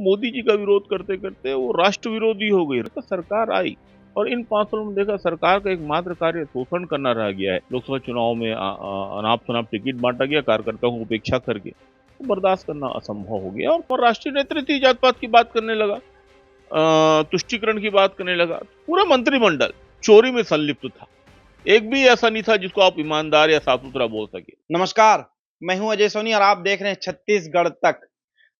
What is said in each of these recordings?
मोदी जी का विरोध करते करते वो राष्ट्र विरोधी हो गई। तो सरकार आई और इन 5 सालों में देखा सरकार का एकमात्र कार्य शोषण करना रह गया है। लोकसभा चुनाव में अनाप-शनाप टिकट बांटा गया कार्यकर्ताओं को उपेक्षा करके। तो बर्दाश्त करना असंभव हो गया और राष्ट्रीय नेतृत्व ही जात-पात की बात करने लगा, तुष्टीकरण की बात करने लगा। पूरा मंत्रिमंडल चोरी में संलिप्त था। एक भी ऐसा नहीं था जिसको आप ईमानदार या साफ-सुथरा बोल सके। नमस्कार, मैं हूं अजय सोनी और आप देख रहे हैं छत्तीसगढ़ तक।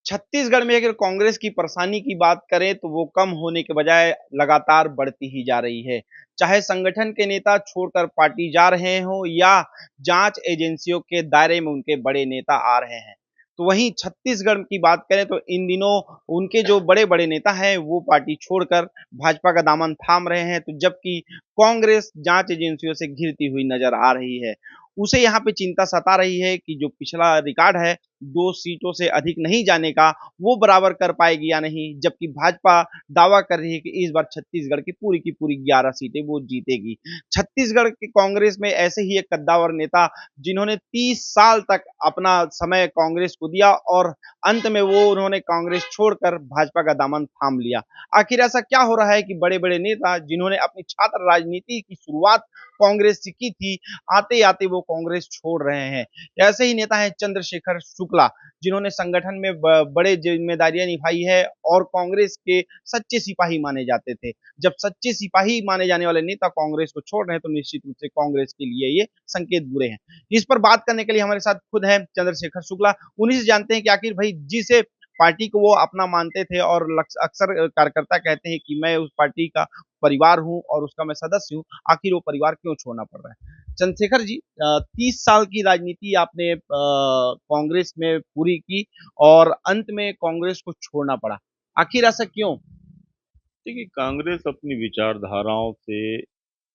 छत्तीसगढ़ में अगर कांग्रेस की परेशानी की बात करें तो वो कम होने के बजाय लगातार बढ़ती ही जा रही है। चाहे संगठन के नेता छोड़कर पार्टी जा रहे हों या जांच एजेंसियों के दायरे में उनके बड़े नेता आ रहे हैं। तो वहीं छत्तीसगढ़ की बात करें तो इन दिनों उनके जो बड़े-बड़े नेता हैं वो पार्टी छोड़कर भाजपा का दामन थाम रहे हैं, तो जबकि कांग्रेस जांच एजेंसियों से घिरती हुई नजर आ रही है। उसे यहाँ पे चिंता सता रही है कि जो पिछला रिकॉर्ड है 2 सीटों से अधिक नहीं जाने का, वो बराबर कर पाएगी या नहीं, जबकि भाजपा दावा कर रही है कि इस बार छत्तीसगढ़ की पूरी 11 सीटें वो जीतेगी। छत्तीसगढ़ की कांग्रेस में ऐसे ही एक कद्दावर नेता जिन्होंने 30 साल तक अपना समय कांग्रेस को दिया और अंत में वो उन्होंने कांग्रेस छोड़कर भाजपा का दामन थाम लिया। आखिर ऐसा क्या हो रहा है कि बड़े-बड़े नेता जिन्होंने अपनी छात्र राजनीति की शुरुआत कांग्रेस से की थी, आते-आते वो कांग्रेस छोड़ रहे हैं। ऐसे ही नेता हैं चंद्रशेखर शुक्ला, जिन्होंने संगठन में बड़े जिम्मेदारियां निभाई है और कांग्रेस के सच्चे सिपाही माने जाते थे। जब सच्चे सिपाही माने जाने वाले नेता कांग्रेस को छोड़ रहे हैं तो निश्चित रूप से कांग्रेस के लिए ये संकेत बुरे हैं। इस पर बात करने के लिए हमारे साथ खुद है चंद्रशेखर शुक्ला। उन्हीं से जानते हैं कि आखिर भाई जिसे पार्टी को वो अपना मानते थे और अक्सर कार्यकर्ता कहते हैं कि मैं उस पार्टी का परिवार हूं और उसका मैं सदस्य हूं, आखिर वो परिवार क्यों छोड़ना पड़ रहा है? चंद्रशेखर जी, 30 साल की राजनीति आपने कांग्रेस में पूरी की और अंत में कांग्रेस को छोड़ना पड़ा। आखिर ऐसा क्यों? देखिए, कांग्रेस अपनी विचारधाराओं से,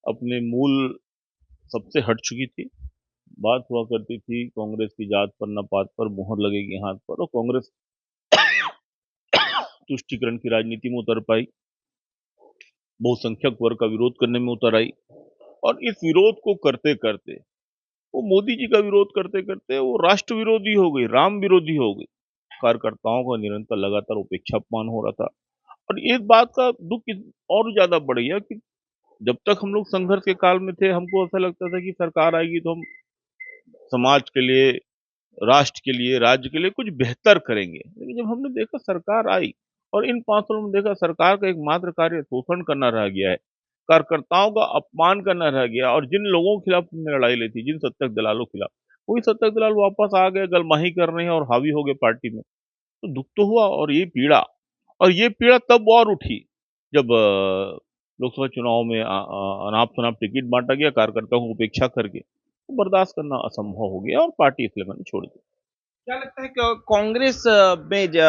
अपने मूल सबसे हट चुकी थी। बात हुआ करती थी कांग्रेस की जात पर न पात पर मुहर लगेगी हाथ पर, और कांग्रेस तुष्टीकरण की राजनीति में उतर पाई, बहुसंख्यक वर्ग का विरोध करने में उतर आई। और इस विरोध को करते करते, वो मोदी जी का विरोध करते करते वो राष्ट्र विरोधी हो गई, राम विरोधी हो गई। कार्यकर्ताओं का निरंतर लगातार उपेक्षा अपमान हो रहा था। और इस बात का दुख और ज्यादा बढ़ गया कि जब तक हम लोग संघर्ष के काल में थे, हमको ऐसा लगता था कि सरकार आएगी तो हम समाज के लिए, राष्ट्र के लिए, राज्य के लिए कुछ बेहतर करेंगे। लेकिन जब हमने देखा सरकार आई और इन 5 सालों में देखा सरकार का एकमात्र कार्य शोषण करना रह गया है, कार्यकर्ताओं का अपमान करना रह गया। और जिन लोगों के खिलाफ हमने लड़ाई ली थी, जिन सत्तक दलालों के खिलाफ, वही सत्तक दलाल वापस आ गए, गलमाही कर रहे हैं और हावी हो गए पार्टी में। तो दुख तो हुआ, और ये पीड़ा तब और उठी जब लोकसभा चुनाव में अनाप-शनाप टिकट बांटा गया कार्यकर्ताओं को उपेक्षा करके। तो बर्दाश्त करना असंभव हो गया और पार्टी इसलिए मैंने छोड़ दी। क्या लगता है कि कांग्रेस में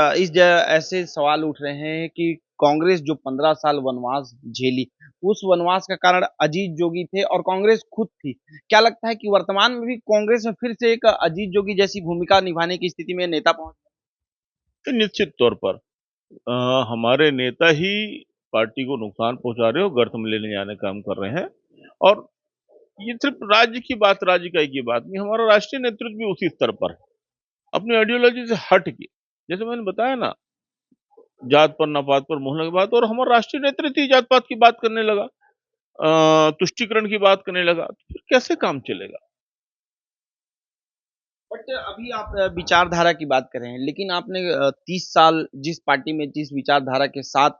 ऐसे सवाल उठ रहे हैं कि कांग्रेस जो 15 साल वनवास झेली, उस वनवास का कारण अजीत जोगी थे और कांग्रेस खुद थी। क्या लगता है कि वर्तमान में भी कांग्रेस में फिर से एक अजीत जोगी जैसी भूमिका निभाने की स्थिति में नेता पहुंच? तो निश्चित तौर पर हमारे नेता ही पार्टी को नुकसान पहुंचा रहे हो, गर्त में लेने जाने का काम कर रहे हैं। और ये सिर्फ राज्य की बात, राज्य का एक ही बात नहीं, हमारा राष्ट्रीय नेतृत्व भी उसी स्तर पर है, अपनी आइडियोलॉजी से हट के। जैसे मैंने बताया ना, जात पर न पात पर मुहर की बात, और हमारा राष्ट्रीय नेतृत्व ही जात पात की बात करने लगा, तुष्टीकरण की बात करने लगा, तो फिर कैसे काम चलेगा? बट अभी आप विचारधारा की बात कर रहे हैं, लेकिन आपने 30 साल जिस पार्टी में जिस विचारधारा के साथ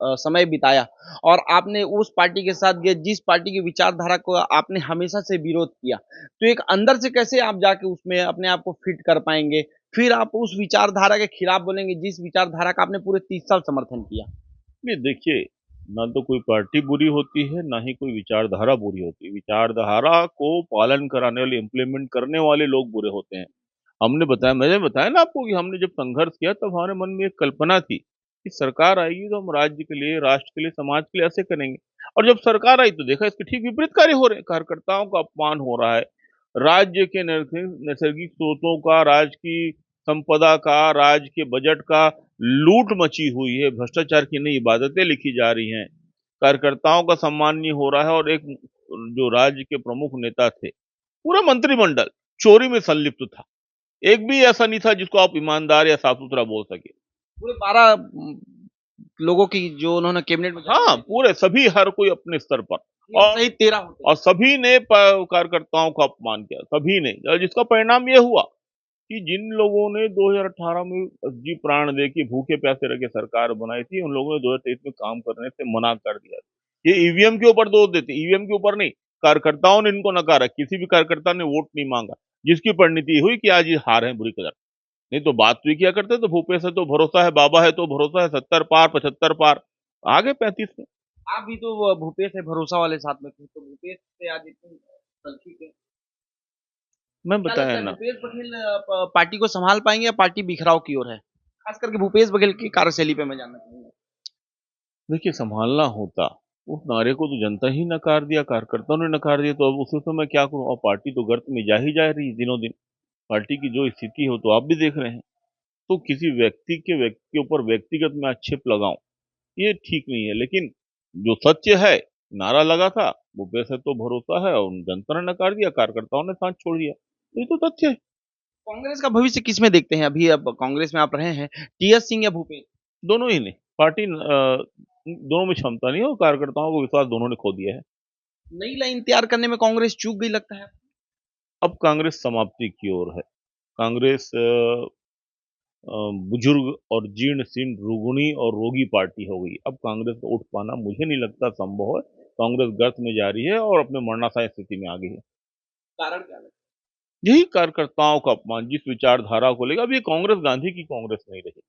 समय बिताया और आपने उस पार्टी के साथ गए जिस पार्टी की विचारधारा को आपने हमेशा से विरोध किया, तो एक अंदर से कैसे आप जाके उसमें अपने आप को फिट कर पाएंगे? फिर आप उस विचारधारा के खिलाफ बोलेंगे जिस विचारधारा का आपने पूरे 30 साल समर्थन किया। ये देखिए, ना तो कोई पार्टी बुरी होती है, ना ही कोई विचारधारा बुरी होती है। विचारधारा को पालन कराने वाले, इम्प्लीमेंट करने वाले लोग बुरे होते हैं। मैंने बताया ना आपको कि हमने जब संघर्ष किया तब हमारे मन में एक कल्पना थी कि सरकार आएगी तो हम राज्य के लिए, राष्ट्र के लिए, समाज के लिए ऐसे करेंगे। और जब सरकार आई तो देखा इसके ठीक विपरीत कार्य हो रहे हैं। कार्यकर्ताओं का अपमान हो रहा है, राज्य के नैसर्गिक स्रोतों का, राज्य की संपदा का, राज्य के बजट का लूट मची हुई है, भ्रष्टाचार की नई इबादतें लिखी जा रही हैं, कार्यकर्ताओं का सम्मान नहीं हो रहा है। और एक जो राज्य के प्रमुख नेता थे, पूरा मंत्रिमंडल चोरी में संलिप्त था। एक भी ऐसा नहीं था जिसको आप ईमानदार या साफ-सुथरा बोल सके। पूरे 12 लोगों की जो उन्होंने कैबिनेट में जगह हाँ, बनाई थी, पूरे सभी हर कोई अपने स्तर पर। 3 और सहित 13 होते हैं। सभी ने कार्यकर्ताओं का अपमान किया, सभी ने, और जिसका परिणाम ये हुआ कि जिन लोगों ने 2018 में जी प्राण दे के भूखे प्यासे रह के सरकार बनाई थी, उन लोगों ने 2023 में काम करने से मना कर दिया। ये ईवीएम के ऊपर दोष देते, ईवीएम के ऊपर नहीं, कार्यकर्ताओं ने इनको नकारा, किसी भी कार्यकर्ता ने वोट नहीं मांगा, जिसकी परिणति हुई कि आज ये हार है बुरी तरह। नहीं तो बात तो ये क्या करते, तो भूपेश है तो भरोसा है, बाबा है तो भरोसा है, 70 पार 75 पार, आगे 35 में। आप भी तो वो भूपेश से भरोसा वाले साथ में थे, तो भूपेश से आज इतनी तलखी के मैं क्या बताया लगता है ना, भूपेश बघेल पार्टी को संभाल पाएंगे या पार्टी बिखराव की ओर है? खास करके भूपेश बघेल की कार्यशैली पे मैं जानना चाहूंगा। देखिए संभालना होता, उस नारे को तो जनता ही नकार दिया, कार्यकर्ताओं ने नकार दिया, तो अब उस समय मैं क्या करूं, और पार्टी तो गर्त में जा रही है दिनों दिन। पार्टी की जो स्थिति हो तो आप भी देख रहे हैं। तो किसी व्यक्ति के ऊपर व्यक्तिगत में आक्षेप लगाऊं, ये ठीक नहीं है। लेकिन जो सत्य है, नारा लगा था, भूपेश है तो भरोसा है, और जनता ने नकार दिया, कार्यकर्ताओं ने साथ छोड़ दिया, तो ये तो तथ्य है। कांग्रेस का भविष्य किसमें देखते हैं? अभी अब कांग्रेस में आप रहे हैं, टीएस सिंह या भूपेश? दोनों ही ने, पार्टी दोनों में क्षमता नहीं है, और कार्यकर्ताओं को विश्वास दोनों ने खो दिया है। नई लाइन तैयार करने में कांग्रेस चूक गई लगता है। अब कांग्रेस समाप्ति की ओर है। कांग्रेस बुजुर्ग और जीर्ण शीर्ण रुग्णी और रोगी पार्टी हो गई। अब कांग्रेस का उठ पाना मुझे नहीं लगता संभव है। कांग्रेस गर्त में जा रही है और अपने मरणाशायी स्थिति में आ गई है। कारण क्या लगता यही कार्यकर्ताओं का अपमान, जिस विचारधारा को लेकर, अब ये कांग्रेस गांधी की कांग्रेस नहीं रही।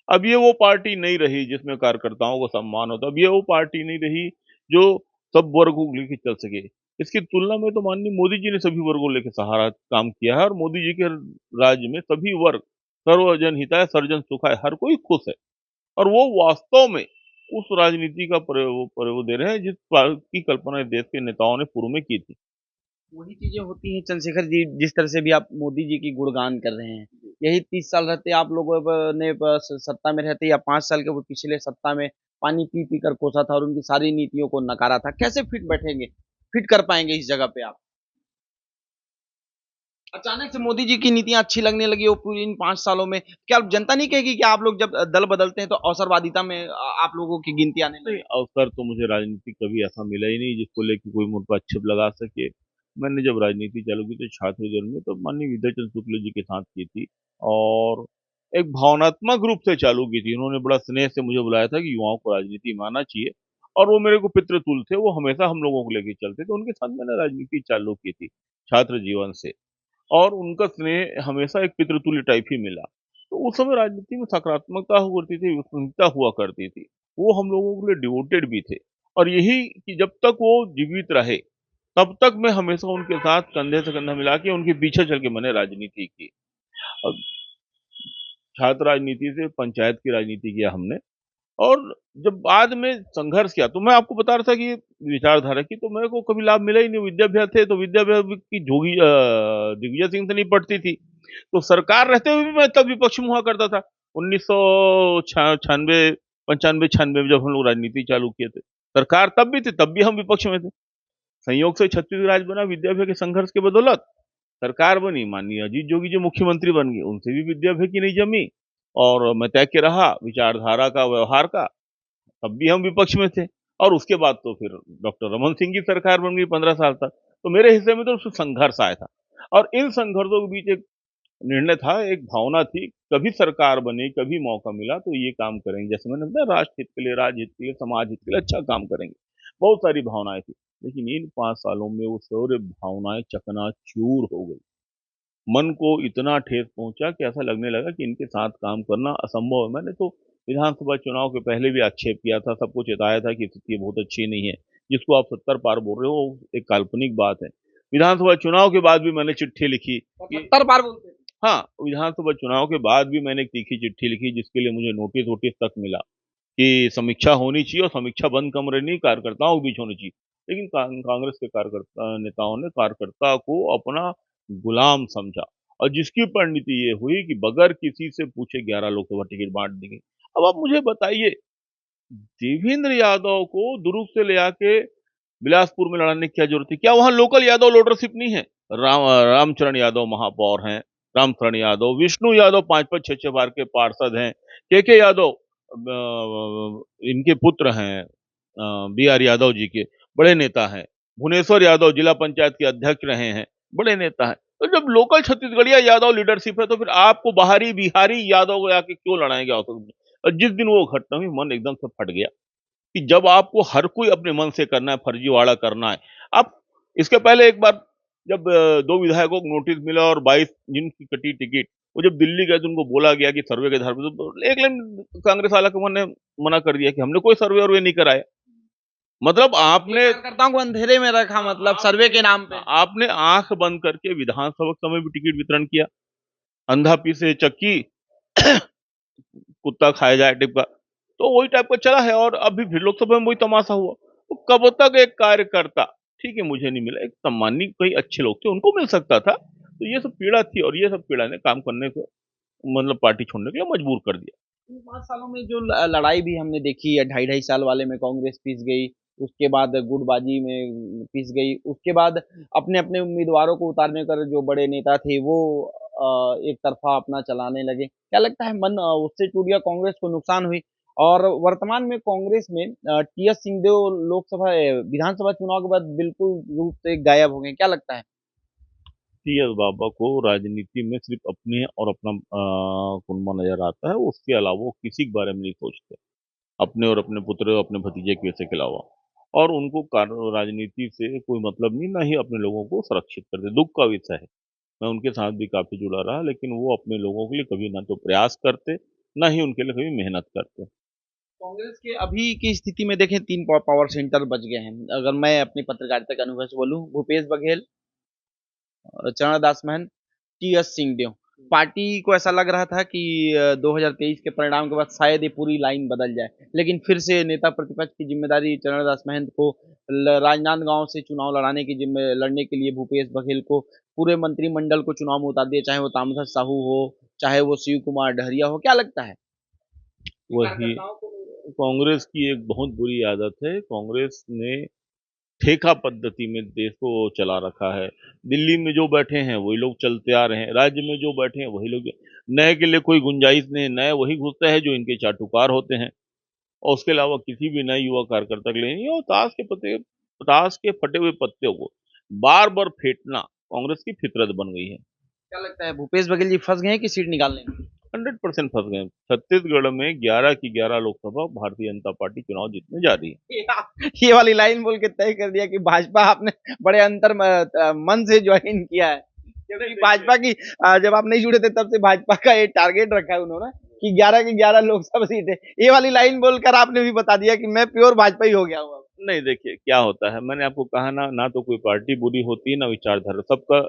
अब ये वो पार्टी नहीं रही जिसमें कार्यकर्ताओं को सम्मान होता। अब ये वो पार्टी नहीं रही जो सब वर्गों को लेकर चल सके। इसकी तुलना में तो माननीय मोदी जी ने सभी वर्गों को लेकर सहारा काम किया है, और मोदी जी के राज्य में सभी वर्ग, सर्वजन हिताय सर्वजन सुखाय, हर कोई खुश है। और वो वास्तव में उस राजनीति का प्रयोग दे रहे हैं की कल्पना इस देश के नेताओं ने पूर्व में की थी। है? वही चीजें होती हैं चंद्रशेखर जी, जिस तरह से भी आप मोदी जी की गुणगान कर रहे हैं। यही 30 साल रहते आप लोगों ने सत्ता में रहते, या 5 साल के वो पिछले सत्ता में पानी पी पी कर कोसा था और उनकी सारी नीतियों को नकारा था, कैसे फिट बैठेंगे, फिट कर पाएंगे इस जगह पे आप? अचानक से मोदी जी की नीतियां अच्छी लगने लगी वो पूरी इन 5 सालों में, क्या जनता नहीं कहेगी कि आप लोग जब दल बदलते हैं तो अवसरवादिता में आप लोगों की गिनती आने नहीं, लगी? अवसर तो मुझे राजनीति कभी ऐसा मिला ही नहीं जिसको लेके कोई मुझ पर आक्षेप लगा सके। मैंने जब राजनीति चालू की तो छात्र जीवन में तो माननीय विद्याचंद्र शुक्ल जी के साथ की थी, और एक भावनात्मक रूप से चालू की थी। उन्होंने बड़ा स्नेह से मुझे बुलाया था कि युवाओं को राजनीति में आना चाहिए, और वो मेरे को पितृतुल्य थे, वो हमेशा हम लोगों को लेके चलते थे। उनके साथ मैंने राजनीति चालू की थी छात्र जीवन से, और उनका स्नेह हमेशा एक पितृतुल्य टाइप ही मिला। तो उस समय राजनीति में सकारात्मकता हुआ करती थी, विसंगता हुआ करती थी। वो हम लोगों के लिए डिवोटेड भी थे, और यही कि जब तक वो जीवित रहे तब तक मैं हमेशा उनके साथ कंधे से कंधा मिला के उनके पीछे चल के मैंने राजनीति की। और छात्र राजनीति से पंचायत की राजनीति किया हमने, और जब बाद में संघर्ष किया, तो मैं आपको बता रहा था कि विचारधारा की तो मेरे को कभी लाभ मिला ही नहीं। विद्याभ्यास थे तो विद्याभ्यास की जोगी दिग्विजय सिंह से नहीं पड़ती थी, तो सरकार रहते हुए भी मैं तब विपक्ष में हुआ करता था। 1996 95 96 में जब हम लोग राजनीति चालू किए थे, सरकार तब भी थी, तब भी हम विपक्ष में थे। संयोग से छत्तीसगढ़ राज्य बना विद्याभ्यास के संघर्ष के बदौलत, सरकार बनी, माननीय अजीत जोगी जो मुख्यमंत्री बन गए, उनसे भी विद्याभ्यास की नहीं जमी, और मैं त्याग के रहा विचारधारा का, व्यवहार का, तब भी हम विपक्ष में थे। और उसके बाद तो फिर डॉक्टर रमन सिंह की सरकार बन गई 15 साल तक। तो मेरे हिस्से में तो सिर्फ संघर्ष आया था, और इन संघर्षों के बीच एक निर्णय था, एक भावना थी, कभी सरकार बने, कभी मौका मिला तो ये काम करेंगे। जैसे मैंने बताया, राष्ट्र हित के लिए, राज्य हित के लिए, समाज हित के लिए अच्छा काम करेंगे। बहुत सारी भावनाएं थी, लेकिन इन 5 सालों में वो सारी भावनाएं चकनाचूर हो गई। मन को इतना ठेस पहुंचा कि ऐसा लगने लगा कि इनके साथ काम करना असंभव है। मैंने तो विधानसभा चुनाव के पहले भी आक्षेप किया था, सबको चेताया था कि स्थिति बहुत अच्छी नहीं है। जिसको आप 70 पार बोल रहे हो, एक काल्पनिक बात है। विधानसभा चुनाव के बाद भी मैंने चिट्ठी लिखी कि 70 बार बोलते थे। हाँ, विधानसभा चुनाव के बाद भी मैंने एक तीखी चिट्ठी लिखी, जिसके लिए मुझे नोटिस वोटिस तक मिला कि समीक्षा होनी चाहिए, और समीक्षा बंद कमरे नहीं, कार्यकर्ताओं के बीच होनी चाहिए। लेकिन कांग्रेस के कार्यकर्ता नेताओं ने कार्यकर्ता को अपना गुलाम समझा, और जिसकी परिणति ये हुई कि बगैर किसी से पूछे 11 लोकसभा टिकट बांट दी गई। अब आप मुझे बताइए, देवेंद्र यादव को दुर्ग से ले आके बिलासपुर में लड़ाने की क्या जरूरत थी? क्या वहां लोकल यादव लीडरशिप नहीं है? रामचरण यादव महापौर हैं, रामशरण यादव, विष्णु यादव 5-5 6-6 बार के पार्षद हैं, के यादव इनके पुत्र हैं, बी आर यादव जी के बड़े नेता हैं, भुवनेश्वर यादव जिला पंचायत के अध्यक्ष रहे हैं, बड़े नेता हैं। तो जब लोकल छत्तीसगढ़िया यादव लीडरशिप है तो फिर आपको बाहरी बिहारी यादव को आके क्यों लड़ाएंगे आपस में? और जिस दिन वो घटना हुई मन एकदम से फट गया कि जब आपको हर कोई अपने मन से करना है, फर्जीवाड़ा करना है। आप इसके पहले एक बार जब 2 विधायकों को नोटिस मिला और 22 जिनकी कटी टिकट, वो जब दिल्ली गए तो उनको बोला गया कि सर्वे के आधार पे तो एक लाइन कांग्रेस हालांकि ने मना कर दिया कि हमने कोई सर्वे वर्वे नहीं कराया। मतलब आपने कार्यकर्ताओं को अंधेरे में रखा, मतलब सर्वे के नाम पे। आपने आंख बंद करके विधानसभा के समय भी टिकट वितरण किया। अंधा पीसे चक्की कुत्ता खाया जाए टिप्पा, तो वही टाइप का चला है और अभी फिर लोकसभा में वही तमाशा हुआ। तो कब तक एक कार्यकर्ता, ठीक है मुझे नहीं मिला, एक सम्मानी कई अच्छे लोग थे उनको मिल सकता था। तो ये सब पीड़ा थी और ये सब पीड़ा ने काम करने को मतलब पार्टी छोड़ने के लिए मजबूर कर दिया। इन 5 सालों में जो लड़ाई भी हमने देखी है, 2.5 साल वाले में कांग्रेस पिस गई, उसके बाद गुटबाजी में पिस गई, उसके बाद अपने अपने उम्मीदवारों को उतारने कर जो बड़े नेता थे वो एक तरफा अपना चलाने लगे। क्या लगता है मन उससे टूट गया, कांग्रेस को नुकसान हुई? और वर्तमान में कांग्रेस में टी एस सिंहदेव लोकसभा विधानसभा चुनाव के बाद बिल्कुल रूप से गायब हो गए, क्या लगता है? टी एस बाबा को राजनीति में सिर्फ अपने और अपना कुनबा नजर आता है, उसके अलावा वो किसी के बारे में नहीं सोचते, अपने और अपने पुत्र और अपने भतीजे के वैसे के अलावा। और उनको राजनीति से कोई मतलब नहीं, ना ही अपने लोगों को सुरक्षित करते। दुख का विषय है, मैं उनके साथ भी काफी जुड़ा रहा, लेकिन वो अपने लोगों के लिए कभी ना तो प्रयास करते, ना ही उनके लिए कभी मेहनत करते। कांग्रेस के अभी की स्थिति में देखें, 3 पावर सेंटर बच गए हैं। अगर मैं अपनी पत्रकारिता के अनुभव से बोलूं, Bhupesh Baghel, Charandas Mahant, T S Singhdeo. Party को ऐसा लग रहा था कि 2023 के परिणाम के बाद शायद ये पूरी लाइन बदल जाए, लेकिन फिर से नेता प्रतिपक्ष की जिम्मेदारी चरणदास महंत को, राजनांदगांव से चुनाव लड़ाने की जिम्मे लड़ने के लिए भूपेश बघेल को, पूरे मंत्रिमंडल को चुनाव में उतार दिया, चाहे वो तामधर साहू हो, चाहे वो शिव कुमार डहरिया हो। क्या लगता है वही कार्यकर्ताओं को? कांग्रेस की एक बहुत बुरी आदत है, कांग्रेस ने ठेका पद्धति में देश को चला रखा है। दिल्ली में जो बैठे हैं वही लोग चलते आ रहे हैं, राज्य में जो बैठे हैं वही लोग, नए के लिए कोई गुंजाइश नहीं, नए वही घुसते हैं जो इनके चाटुकार होते हैं। और उसके अलावा किसी भी नए युवा कार्यकर्ता के लिए नहीं। और ताश के फटे हुए पत्ते को बार बार फेंटना कांग्रेस की फितरत बन गई है। क्या लगता है भूपेश बघेल जी फंस गए हैं कि सीट निकालने में? 100% फंस गए। छत्तीसगढ़ में 11 की 11 लोकसभा भारतीय जनता पार्टी चुनाव जीतने जा रही है। ये वाली लाइन बोल के तय कर दिया कि भाजपा आपने बड़े मन से ज्वाइन किया है, क्योंकि भाजपा की जब आप नहीं जुड़े थे तब से भाजपा का ये टारगेट रखा है उन्होंने कि 11 की 11 लोकसभा सीटें। ये वाली लाइन बोलकर आपने भी बता दिया कि मैं प्योर भाजपा ही हो गया हूँ। नहीं, देखिए क्या होता है, मैंने आपको कहा ना, ना तो कोई पार्टी बुरी होती है ना विचारधारा, सबका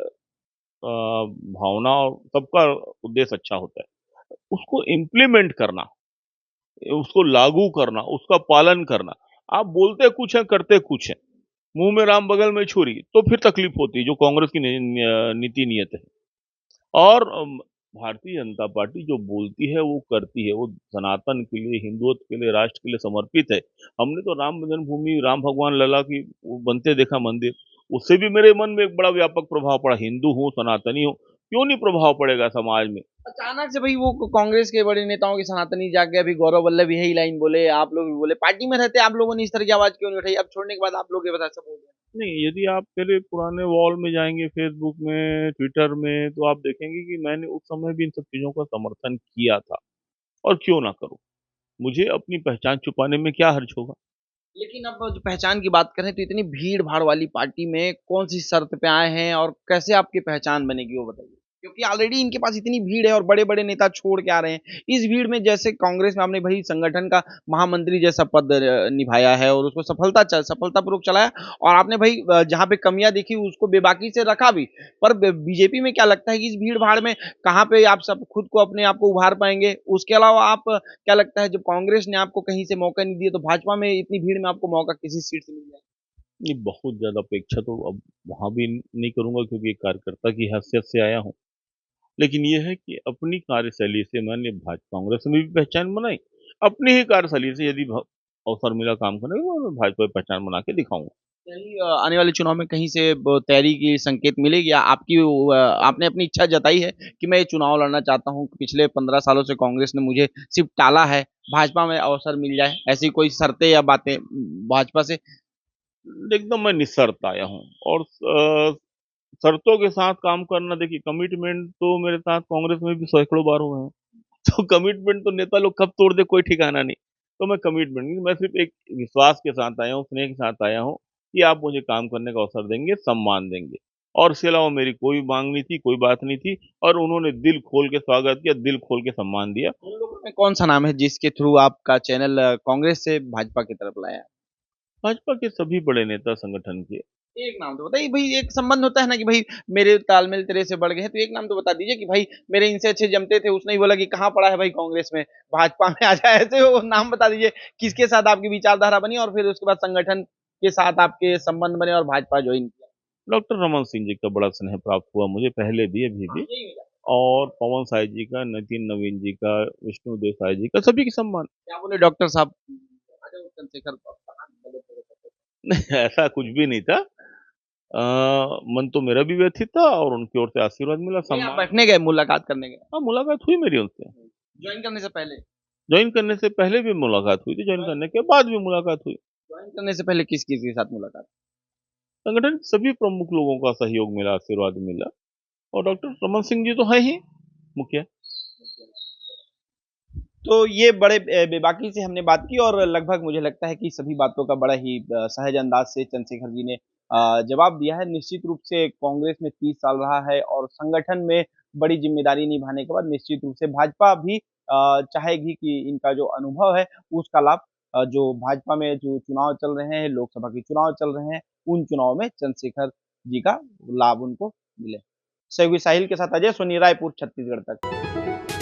भावना और सबका उद्देश्य अच्छा होता है। उसको इम्प्लीमेंट करना, उसको लागू करना, उसका पालन करना। आप बोलते कुछ है, करते कुछ है, मुंह में राम बगल में छुरी, तो फिर तकलीफ होती है, जो कांग्रेस की नीति नियत है। और भारतीय जनता पार्टी जो बोलती है वो करती है, वो सनातन के लिए, हिंदुत्व के लिए, राष्ट्र के लिए समर्पित है। हमने तो राम जन्मभूमि, राम भगवान लला की वो बनते देखा मंदिर, उससे भी मेरे मन में एक बड़ा व्यापक प्रभाव पड़ा। हिंदू हूँ, सनातनी हूँ, क्यों नहीं प्रभाव पड़ेगा समाज में। अचानक से भाई वो कांग्रेस के बड़े नेताओं की सनातनी जाके अभी गौरव वल्लभ यही लाइन बोले, आप लोग भी बोले, पार्टी में रहते आप लोगों ने इस तरह की आवाज क्यों नहीं उठाई? अब छोड़ने के बाद आप लोग ये बता सब बोल रहे हैं। नहीं, यदि आप मेरे पुराने वॉल में जाएंगे, फेसबुक में, ट्विटर में, तो आप देखेंगे कि मैंने उस समय भी इन सब चीजों का समर्थन किया था, और क्यों ना करूं। मुझे अपनी पहचान छुपाने में क्या हर्ज होगा। लेकिन अब जो पहचान की बात करें तो इतनी भीड़ भाड़ वाली पार्टी में कौन सी शर्त पे आए हैं और कैसे आपकी पहचान बनेगी वो बताइए? क्योंकि ऑलरेडी इनके पास इतनी भीड़ है और बड़े बड़े नेता छोड़ के आ रहे हैं। इस भीड़ में जैसे कांग्रेस में आपने भाई संगठन का महामंत्री जैसा पद निभाया है और उसको सफलतापूर्वक चलाया, और आपने भाई जहाँ पे कमियां देखी उसको बेबाकी से रखा भी। पर बीजेपी में क्या लगता है कि इस भीड़ भाड़ में कहाँ पे आप सब खुद को अपने आप को उभार पाएंगे? उसके अलावा आप क्या लगता है जब कांग्रेस ने आपको कहीं से मौका नहीं दिया तो भाजपा में इतनी भीड़ में आपको मौका किसी सीट से मिल जाए? ये बहुत ज्यादा अपेक्षा तो अब वहां भी नहीं करूंगा, क्योंकि एक कार्यकर्ता की हैसियत से आया हूँ। लेकिन ये है कि अपनी कार्यशैली से मैंने भाजपा कांग्रेस में भी पहचान बनाई, अपनी ही कार्यशैली से यदि अवसर मिला काम करने का, तो मैं भाजपा में पहचान बना के दिखाऊंगा। कहीं आने वाले चुनाव में कहीं से तैयारी की संकेत मिलेगी या आपकी आपने अपनी इच्छा जताई है कि मैं ये चुनाव लड़ना चाहता हूँ? पिछले 15 सालों से कांग्रेस ने मुझे सिर्फ टाला है, भाजपा में अवसर मिल जाए, ऐसी कोई शर्तें या बातें भाजपा से? एकदम मैं निस्सर्त आया हूँ और शर्तों के साथ काम करना, देखिए कमिटमेंट तो मेरे साथ कांग्रेस में भी सैकड़ों बार हुए हैं। तो कमिटमेंट तो नेता लोग कब तोड़ दे कोई ठिकाना नहीं। तो मैं कमिटमेंट नहीं, मैं सिर्फ एक विश्वास के साथ आया हूँ, स्नेह के साथ आया हूँ कि आप मुझे काम करने का अवसर देंगे, सम्मान देंगे। और इसके अलावा मेरी कोई माँग नहीं थी, कोई बात नहीं थी और उन्होंने दिल खोल के स्वागत किया, दिल खोल के सम्मान दिया। उन लोगों में कौन-सा नाम है जिसके थ्रू आपका चैनल कांग्रेस से भाजपा की तरफ लाया? भाजपा के सभी बड़े नेता संगठन के। एक नाम तो बताइए भई, एक संबंध होता है ना कि भई मेरे तालमेल तेरे से बढ़ गए हैं, तो एक नाम तो बता दीजिए कि भाई मेरे इनसे अच्छे जमते थे, उसने ही बोला कि कहाँ पड़ा है भाई कांग्रेस में, भाजपा में आ जा, ऐसे वो नाम बता दीजिए, किसके साथ आपकी विचारधारा बनी और फिर उसके बाद संगठन के साथ आपके संबंध बने और भाजपा जॉइन किया? डॉक्टर रमन सिंह जी का बड़ा स्नेह प्राप्त हुआ मुझे, पहले भी, अभी हाँ, भी। यही वजह। और पवन साय जी का, नितिन नवीन जी का, विष्णु देसाई जी का, सभी के सम्मान। क्या बोले डॉक्टर साहब? आ जाओ चंद्रशेखर नहीं, ऐसा कुछ भी नहीं था। मन तो मेरा भी व्यथित था और उनकी ओर से आशीर्वाद मिला, नहीं, आप सम्मान। बैठने गए, मुलाकात करने गए, हाँ, मुलाकात हुई मेरी उनसे। जॉइन करने से पहले? जॉइन करने से पहले भी मुलाकात हुई थी, जॉइन करने के बाद भी मुलाकात हुई। जॉइन करने से पहले किस-किस के साथ मुलाकात? संगठन के सभी प्रमुख लोगों का सहयोग मिला, आशीर्वाद मिला और डॉक्टर रमन सिंह जी तो हैं ही मुखिया। तो ये बड़े बेबाकी से हमने बात की और लगभग मुझे लगता है कि सभी बातों का बड़ा ही सहज अंदाज से चंद्रशेखर जी ने जवाब दिया है। निश्चित रूप से कांग्रेस में 30 साल रहा है और संगठन में बड़ी ज़िम्मेदारी निभाने के बाद निश्चित रूप से भाजपा भी चाहेगी कि इनका जो अनुभव है उसका लाभ जो भाजपा में जो चुनाव चल रहे हैं, लोकसभा के चुनाव चल रहे हैं, उन चुनाव में चंद्रशेखर जी का लाभ उनको मिले। सहयोगी साहिल के साथ अजय सोनी, रायपुर, छत्तीसगढ़ तक।